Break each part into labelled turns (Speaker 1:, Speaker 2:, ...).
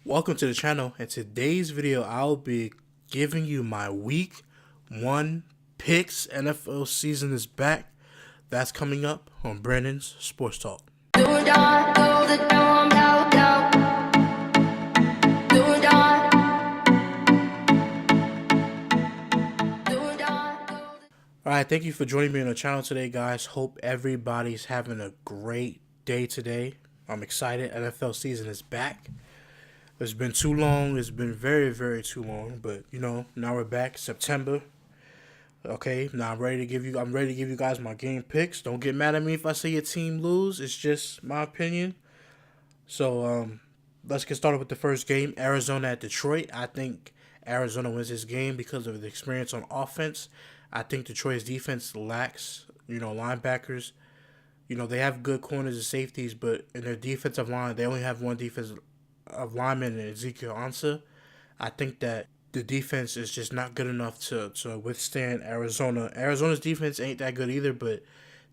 Speaker 1: Welcome to the channel. In today's video, I'll be giving you my week 1 picks. NFL season is back. That's coming up on Brandon's Sports Talk. Alright, thank you for joining me on the channel today, guys. Hope everybody's having a great day today. I'm excited. NFL season is back. It's been too long. It's been very, very too long. But now we're back. September. Okay, now I'm ready to give you guys my game picks. Don't get mad at me if I say your team lose. It's just my opinion. So let's get started with the first game. Arizona at Detroit. I think Arizona wins this game because of the experience on offense. I think Detroit's defense lacks, linebackers. They have good corners and safeties, but in their defensive line, they only have one defensive lineman in Ezekiel Ansah. I think that the defense is just not good enough to withstand Arizona. Arizona's defense ain't that good either, but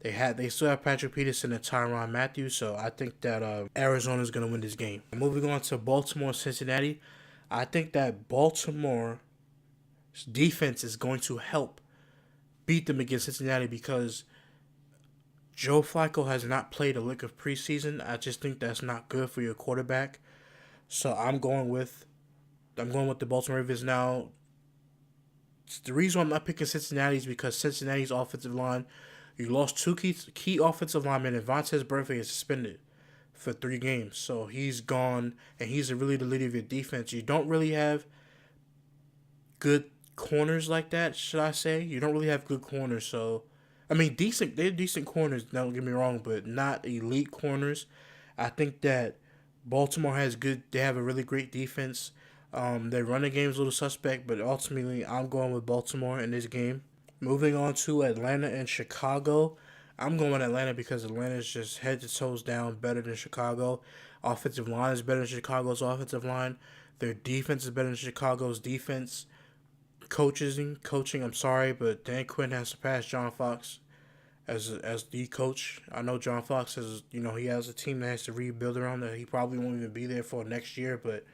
Speaker 1: they still have Patrick Peterson and Tyrann Mathieu, so I think that Arizona's going to win this game. Moving on to Baltimore-Cincinnati, I think that Baltimore's defense is going to help beat them against Cincinnati because Joe Flacco has not played a lick of preseason. I just think that's not good for your quarterback. So I'm going with the Baltimore Ravens now. The reason I'm not picking Cincinnati is because Cincinnati's offensive line, you lost two key offensive linemen, and Vontaze Burfict is suspended for 3 games. So he's gone, and he's really the leader of your defense. You don't really have good corners like that, should I say. You don't really have good corners. So, they're decent corners, don't get me wrong, but not elite corners. I think that Baltimore they have a really great defense. Their running game is a little suspect, but ultimately I'm going with Baltimore in this game. Moving on to Atlanta and Chicago. I'm going with Atlanta because Atlanta is just head to toes down better than Chicago. Offensive line is better than Chicago's offensive line. Their defense is better than Chicago's defense. Coaching, I'm sorry, but Dan Quinn has surpassed John Fox as the coach. I know John Fox has, he has a team that has to rebuild around that. He probably won't even be there for next year, but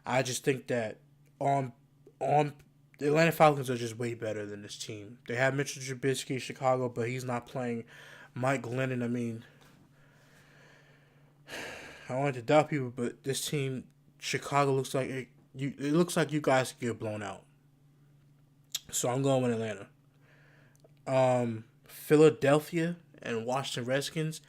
Speaker 1: I just think that on the Atlanta Falcons are just way better than this team. They have Mitchell Trubisky in Chicago, but he's not playing. Mike Glennon, I don't want to doubt people, but this team, Chicago, looks like it looks like you guys could get blown out. So I'm going with Atlanta. Philadelphia and Washington Redskins.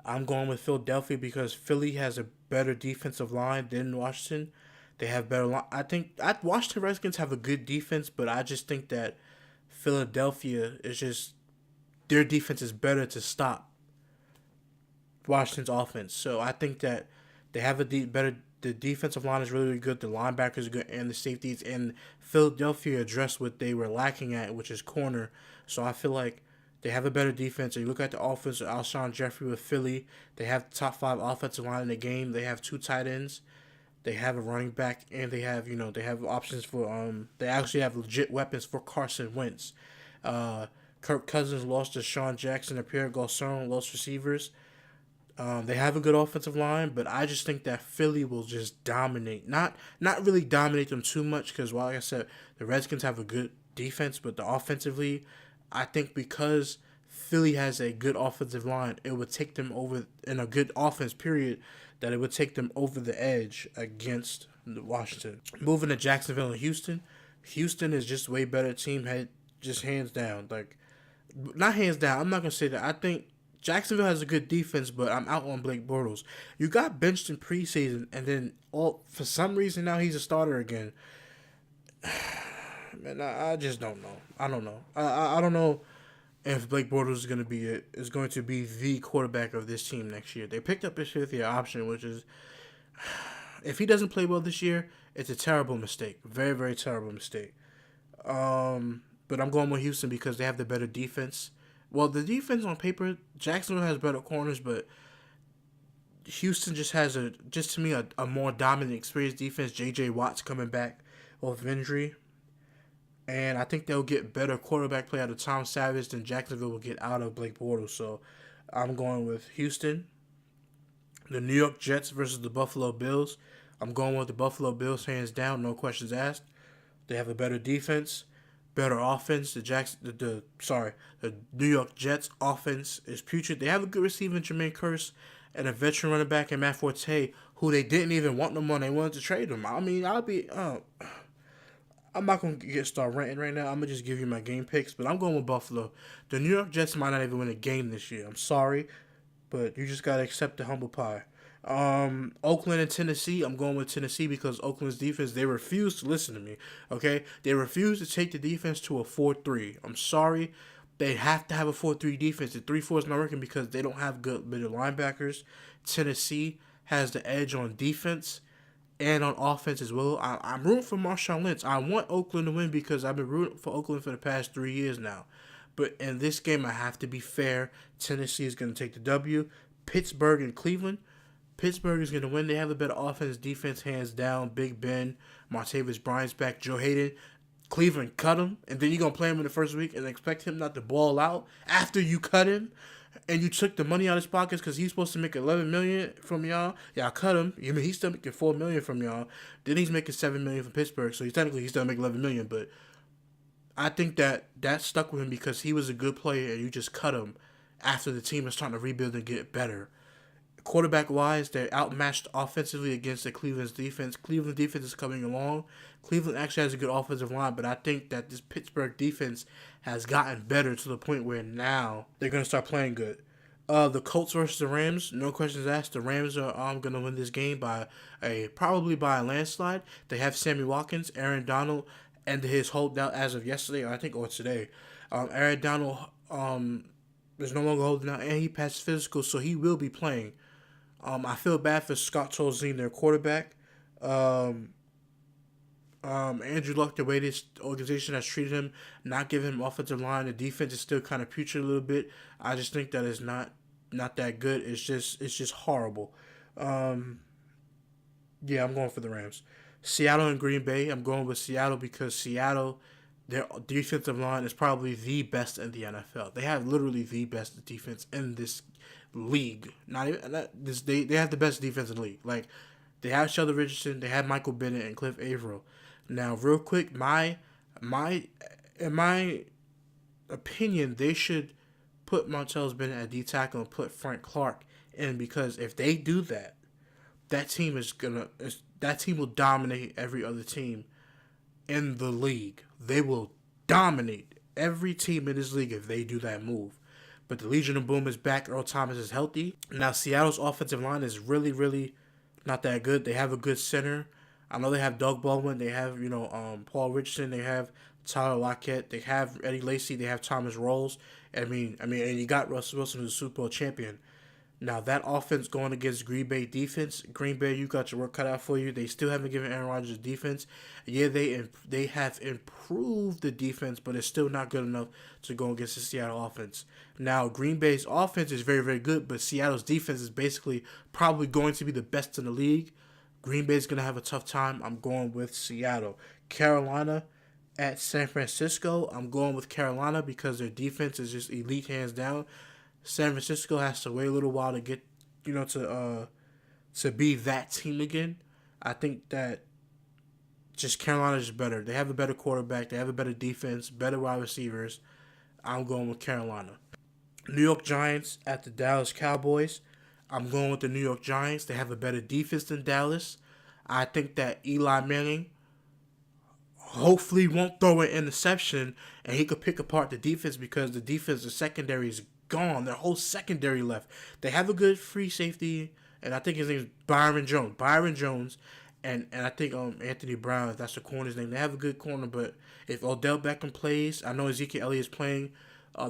Speaker 1: I'm going with Philadelphia because Philly has a better defensive line than Washington. They have better line. I think Washington Redskins have a good defense, but I just think that Philadelphia is just their defense is better to stop Washington's offense. So I think that they have the defensive line is really, really good. The linebackers are good, and the safeties. And Philadelphia addressed what they were lacking at, which is corner. So I feel like they have a better defense. And you look at the offense of Alshon Jeffrey with Philly. They have the top 5 offensive line in the game. They have 2 tight ends. They have a running back, and they have they have options for They actually have legit weapons for Carson Wentz. Kirk Cousins lost to Sean Jackson and Pierre Garçon, lost receivers. They have a good offensive line, but I just think that Philly will just dominate. Not really dominate them too much because, like I said, the Redskins have a good defense, but offensively, I think because Philly has a good offensive line, it would take them over in a good offense, period, that it would take them over the edge against Washington. Moving to Jacksonville and Houston. Houston is just a way better team, just hands down. Not hands down, I'm not going to say that. I think Jacksonville has a good defense, but I'm out on Blake Bortles. You got benched in preseason, and then for some reason now he's a starter again. Man, I just don't know. I don't know. I don't know if Blake Bortles is going to be the quarterback of this team next year. They picked up his 5th-year option, which is, if he doesn't play well this year, it's a terrible mistake. Very, very terrible mistake. But I'm going with Houston because they have the better defense. Well, the defense on paper, Jacksonville has better corners, but Houston just has to me, a more dominant, experienced defense. J.J. Watt's coming back off injury. And I think they'll get better quarterback play out of Tom Savage than Jacksonville will get out of Blake Bortles. So I'm going with Houston. The New York Jets versus the Buffalo Bills. I'm going with the Buffalo Bills hands down, no questions asked. They have a better defense, better offense. The New York Jets offense is putrid. They have a good receiver in Jermaine Kearse and a veteran running back in Matt Forte, who they didn't even want no more. They wanted to trade him. I mean, I'm not gonna start ranting right now. I'm gonna just give you my game picks, but I'm going with Buffalo. The New York Jets might not even win a game this year. I'm sorry, but you just gotta accept the humble pie. Oakland and Tennessee. I'm going with Tennessee because Oakland's defense, they refuse to listen to me. Okay, they refuse to take the defense to a 4-3. I'm sorry, they have to have a 4-3 defense. The 3-4 is not working because they don't have good middle linebackers. Tennessee has the edge on defense and on offense as well. I'm rooting for Marshawn Lynch. I want Oakland to win because I've been rooting for Oakland for the past 3 years now. But in this game, I have to be fair. Tennessee is going to take the W. Pittsburgh and Cleveland. Pittsburgh is going to win. They have a better offense, defense, hands down. Big Ben, Martavis Bryant's back, Joe Hayden. Cleveland cut him, and then you're going to play him in the first week and expect him not to ball out after you cut him and you took the money out of his pockets because he's supposed to make $11 million from y'all. Y'all cut him. I mean, he's still making $4 million from y'all. Then he's making $7 million from Pittsburgh, so he's still making $11 million. But I think that stuck with him because he was a good player, and you just cut him after the team is trying to rebuild and get better. Quarterback-wise, they're outmatched offensively against the Cleveland's defense. Cleveland defense is coming along. Cleveland actually has a good offensive line, but I think that this Pittsburgh defense has gotten better to the point where now they're going to start playing good. The Colts versus the Rams, no questions asked. The Rams are going to win this game probably by a landslide. They have Sammy Watkins, Aaron Donald, and his holdout as of yesterday, or today. Aaron Donald is no longer holding out, and he passed physical, so he will be playing. I feel bad for Scott Tolzien, their quarterback. Andrew Luck, the way this organization has treated him, not giving him offensive line, the defense is still kind of putrid a little bit. I just think that it's not that good. It's just horrible. Yeah, I'm going for the Rams. Seattle and Green Bay. I'm going with Seattle because Seattle, their defensive line is probably the best in the NFL. They have literally the best defense in this league. They have the best defense in the league. Like, they have Sheldon Richardson, they have Michael Bennett and Cliff Averill. Now, real quick, in my opinion, they should put Martellus Bennett at D tackle and put Frank Clark in, because if they do that, that team will dominate every other team in the league. They will dominate every team in this league if they do that move. But the Legion of Boom is back. Earl Thomas is healthy. Now, Seattle's offensive line is really, really not that good. They have a good center. I know they have Doug Baldwin. They have, Paul Richardson. They have Tyler Lockett. They have Eddie Lacy. They have Thomas Rawls. And you got Russell Wilson, who's a Super Bowl champion. Now, that offense going against Green Bay defense, Green Bay, you got your work cut out for you. They still haven't given Aaron Rodgers defense. Yeah, they have improved the defense, but it's still not good enough to go against the Seattle offense. Now, Green Bay's offense is very, very good, but Seattle's defense is basically probably going to be the best in the league. Green Bay's going to have a tough time. I'm going with Seattle. Carolina at San Francisco. I'm going with Carolina because their defense is just elite, hands down. San Francisco has to wait a little while to get, to be that team again. I think that just Carolina is better. They have a better quarterback. They have a better defense, better wide receivers. I'm going with Carolina. New York Giants at the Dallas Cowboys. I'm going with the New York Giants. They have a better defense than Dallas. I think that Eli Manning hopefully won't throw an interception and he could pick apart the defense, because the defense, the secondary is gone. Their whole secondary left. They have a good free safety, and I think his name is Byron Jones. And I think Anthony Brown, if that's the corner's name. They have a good corner, but if Odell Beckham plays, I know Ezekiel Elliott is playing,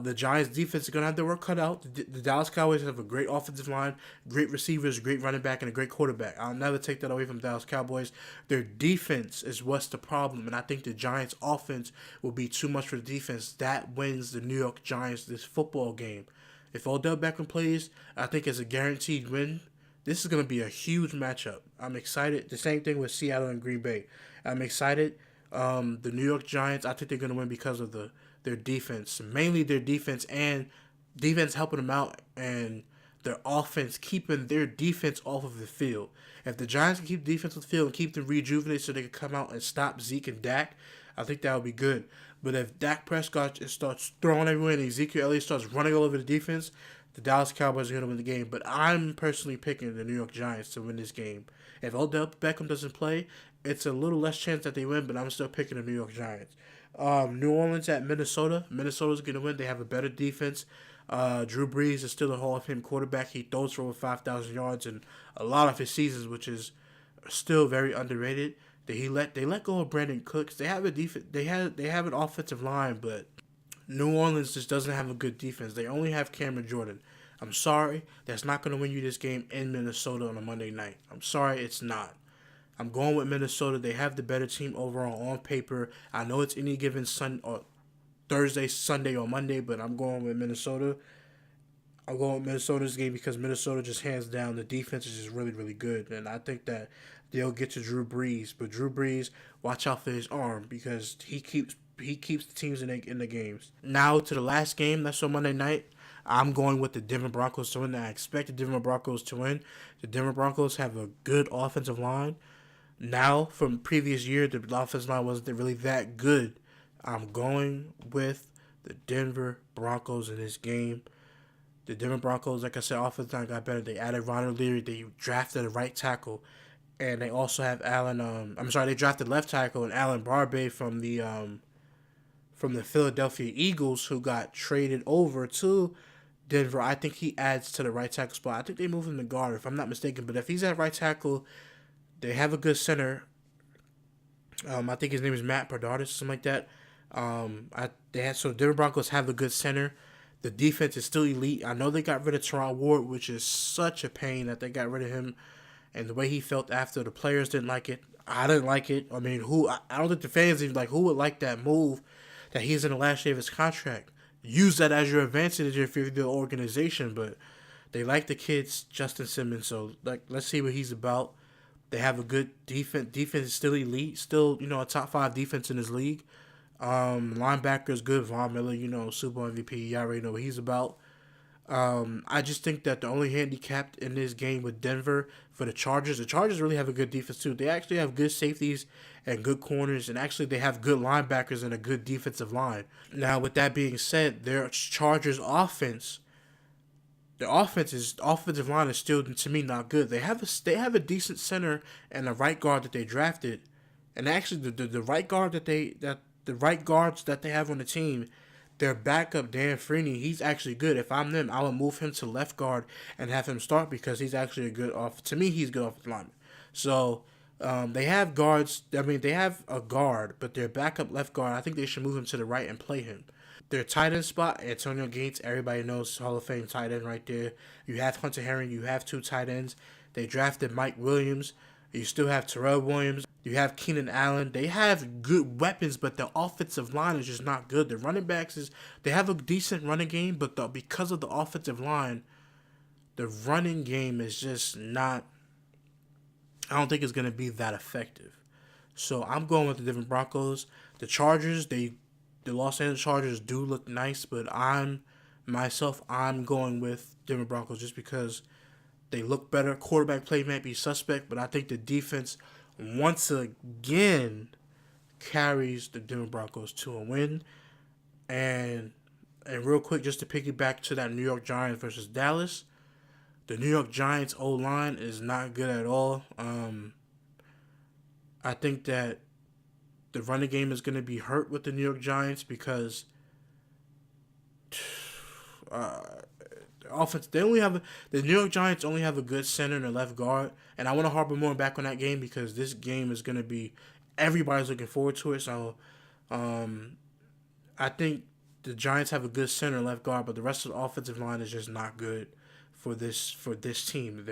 Speaker 1: the Giants' defense is going to have their work cut out. The Dallas Cowboys have a great offensive line, great receivers, great running back, and a great quarterback. I'll never take that away from the Dallas Cowboys. Their defense is what's the problem, and I think the Giants' offense will be too much for the defense. That wins the New York Giants this football game. If Odell Beckham plays, I think it's a guaranteed win. This is going to be a huge matchup. I'm excited. The same thing with Seattle and Green Bay. I'm excited. The New York Giants, I think they're going to win because of their defense. Mainly their defense, and defense helping them out, and their offense keeping their defense off of the field. If the Giants can keep defense on the field and keep them rejuvenated so they can come out and stop Zeke and Dak, I think that would be good. But if Dak Prescott just starts throwing everywhere and Ezekiel Elliott starts running all over the defense, the Dallas Cowboys are going to win the game. But I'm personally picking the New York Giants to win this game. If Odell Beckham doesn't play, it's a little less chance that they win, but I'm still picking the New York Giants. New Orleans at Minnesota. Minnesota's going to win. They have a better defense. Drew Brees is still a Hall of Fame quarterback. He throws for over 5,000 yards in a lot of his seasons, which is still very underrated. They let go of Brandon Cooks. They have a defense. They have an offensive line, but New Orleans just doesn't have a good defense. They only have Cameron Jordan. I'm sorry, that's not going to win you this game in Minnesota on a Monday night. I'm sorry, it's not. I'm going with Minnesota. They have the better team overall on paper. I know it's any given Thursday, Sunday, or Monday, but I'm going with Minnesota. I'm going with Minnesota's game because Minnesota just hands down the defense is just really, really good, and I think that they'll get to Drew Brees. But Drew Brees, watch out for his arm because he keeps the teams in the games. Now to the last game, that's on Monday night. I'm going with the Denver Broncos to win. I expect the Denver Broncos to win. The Denver Broncos have a good offensive line. Now, from previous year, the offensive line wasn't really that good. I'm going with the Denver Broncos in this game. The Denver Broncos, like I said, offensive line got better. They added Ronald Leary. They drafted a right tackle. And they also have they drafted left tackle and Alan Barbe from the Philadelphia Eagles, who got traded over to Denver. I think he adds to the right tackle spot. I think they move him to guard, if I'm not mistaken. But if he's at right tackle, they have a good center. I think his name is Matt Paradis, something like that. So Denver Broncos have a good center. The defense is still elite. I know they got rid of Teron Ward, which is such a pain that they got rid of him. And the way he felt after, the players didn't like it. I didn't like it. I mean, I don't think the fans even who would like that move, that he's in the last year of his contract. Use that as your advantage if you're the organization, but they like the kids, Justin Simmons, so let's see what he's about. They have a good defense. Defense is still elite, still, a top 5 defense in this league. Linebacker is good. Von Miller, Super Bowl MVP. You already know what he's about. I just think that the only handicap in this game with Denver for the Chargers really have a good defense too. They actually have good safeties and good corners, and actually they have good linebackers and a good defensive line. Now, with that being said, their Chargers offense, the offensive line is still, to me, not good. They have a decent center and a right guard that they drafted, and actually the right guard the right guards that they have on the team. Their backup, Dan Freeney, he's actually good. If I'm them, I would move him to left guard and have him start because he's actually he's a good offensive lineman. So, they have guards. I mean, they have a guard, but their backup left guard, I think they should move him to the right and play him. Their tight end spot, Antonio Gates, everybody knows, Hall of Fame tight end right there. You have Hunter Henry, you have 2 tight ends. They drafted Mike Williams. You still have Terrell Williams. You have Keenan Allen. They have good weapons, but the offensive line is just not good. The running backs they have a decent running game, but because of the offensive line, the running game is just not. I don't think it's going to be that effective. So I'm going with the Denver Broncos. The Chargers, the Los Angeles Chargers do look nice, but I'm going with Denver Broncos just because they look better. Quarterback play might be suspect, but I think the defense once again carries the Denver Broncos to a win. And real quick, just to piggyback to that New York Giants versus Dallas, the New York Giants O-line is not good at all. I think that the running game is going to be hurt with the New York Giants because offense. The New York Giants only have a good center and a left guard, and I want to harp more back on that game because this game is going to be everybody's looking forward to it. So, I think the Giants have a good center and left guard, but the rest of the offensive line is just not good for this team.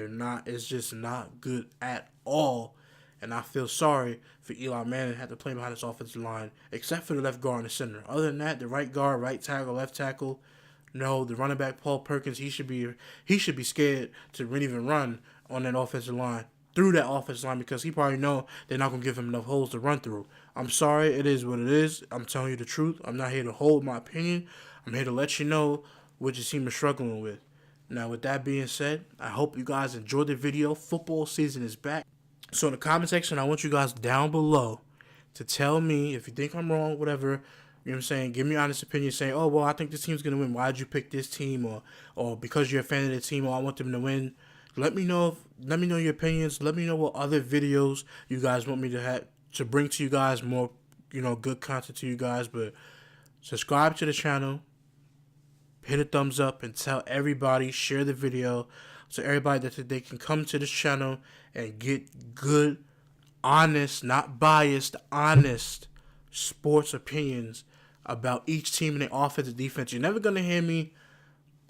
Speaker 1: It's just not good at all, and I feel sorry for Eli Manning had to play behind this offensive line, except for the left guard and the center. Other than that, the right guard, right tackle, left tackle. No, the running back Paul Perkins, he should be scared to even run on that offensive line, through that offensive line, because he probably know they're not going to give him enough holes to run through. I'm sorry, it is what it is. I'm telling you the truth. I'm not here to hold my opinion. I'm here to let you know what your team is struggling with. Now, with that being said, I hope you guys enjoyed the video. Football season is back. So in the comment section, I want you guys down below to tell me if you think I'm wrong, whatever. You know what I'm saying? Give me your honest opinion. Say, oh, well, I think this team's going to win. Why did you pick this team? Or because you're a fan of the team, or I want them to win. Let me know your opinions. Let me know what other videos you guys want me to bring to you guys, more, good content to you guys. But subscribe to the channel. Hit a thumbs up and tell everybody, share the video so everybody that they can come to this channel and get good, honest, not biased, honest sports opinions about each team and their offense and defense. You're never going to hear me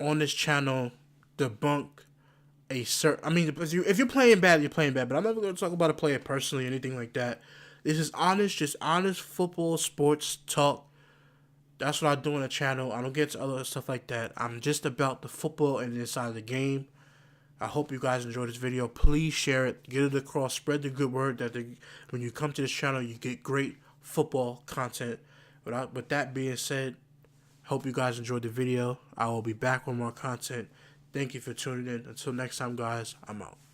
Speaker 1: on this channel debunk if you're playing bad, you're playing bad, but I'm never going to talk about a player personally or anything like that. This is just honest football, sports talk. That's what I do on the channel. I don't get to other stuff like that. I'm just about the football and the inside of the game. I hope you guys enjoyed this video. Please share it. Get it across. Spread the good word that when you come to this channel, you get great football content. With that being said, hope you guys enjoyed the video. I will be back with more content. Thank you for tuning in. Until next time, guys, I'm out.